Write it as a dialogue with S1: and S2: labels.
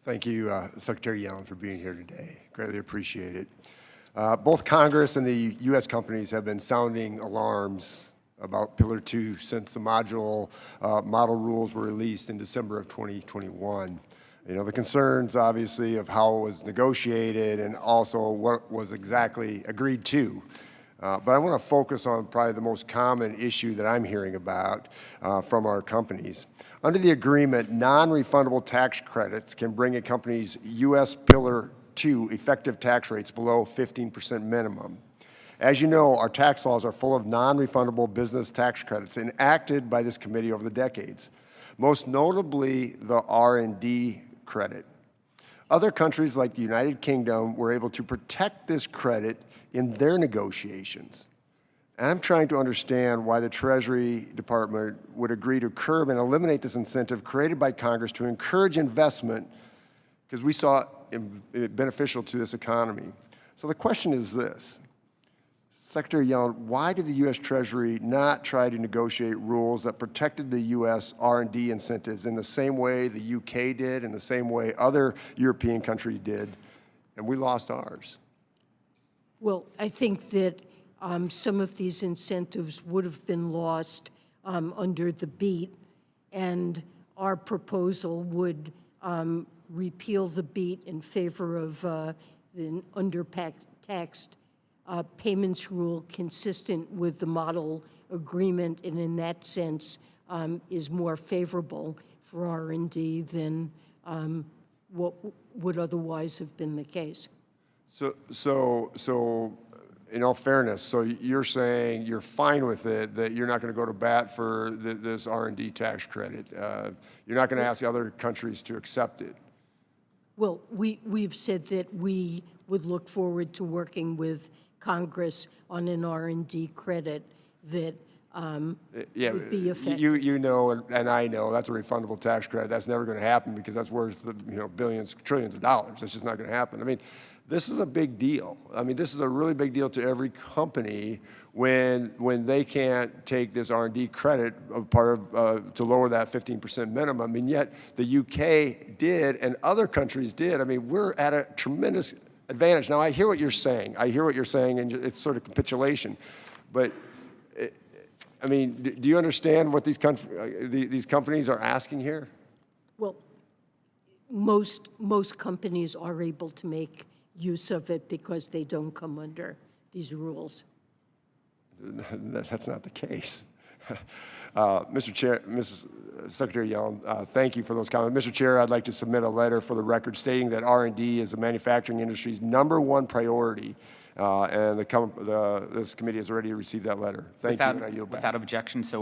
S1: Thank you, Secretary Yellen, for being here today. Greatly appreciate it. Both Congress and the U.S. companies have been sounding alarms about Pillar 2 since the model rules were released in December of 2021. You know, the concerns, obviously, of how it was negotiated and also what was exactly agreed to. But I want to focus on probably the most common issue that I'm hearing about from our companies. Under the agreement, non-refundable tax credits can bring a company's U.S. Pillar 2 effective tax rates below 15% minimum. As you know, our tax laws are full of non-refundable business tax credits enacted by this committee over the decades, most notably the R&D credit. Other countries like the United Kingdom were able to protect this credit in their negotiations. And I'm trying to understand why the Treasury Department would agree to curb and eliminate this incentive created by Congress to encourage investment, because we saw it beneficial to this economy. So the question is this: Secretary Yellen, why did the U.S. Treasury not try to negotiate rules that protected the U.S. R&D incentives in the same way the U.K. did, in the same way other European countries did, and we lost ours?
S2: Well, I think that some of these incentives would have been lost under the BEAT, and our proposal would repeal the BEAT in favor of the undertaxed payments rule consistent with the model agreement, and in that sense is more favorable for R&D than what would otherwise have been the case. So in all fairness, so you're saying you're fine with it, that you're not going to go to bat for this R&D tax credit. You're not going to ask the other countries to accept it. Well, we've said that we would look forward to working with Congress on an R&D credit that would be effective.
S1: You know, and I know that's a refundable tax credit. That's never going to happen because that's worth billions, trillions of dollars. That's just not going to happen. I mean, this is a big deal. I mean, this is a really big deal to every company when they can't take this R&D credit part of to lower that 15% minimum. And yet the UK did, and other countries did. I mean, we're at a tremendous advantage. Now, I hear what you're saying. I hear what you're saying, and it's sort of capitulation. But I mean, do you understand what these companies are asking here?
S2: Well, most companies are able to make use of it because they don't come under these rules.
S1: That's not the case. Mr. Chair, Mrs. Secretary Yellen, thank you for those comments. Mr. Chair, I'd like to submit a letter for the record stating that R&D is the manufacturing industry's #1 priority, and this committee has already received that letter. Thank you, and I yield back.
S3: Without objection, so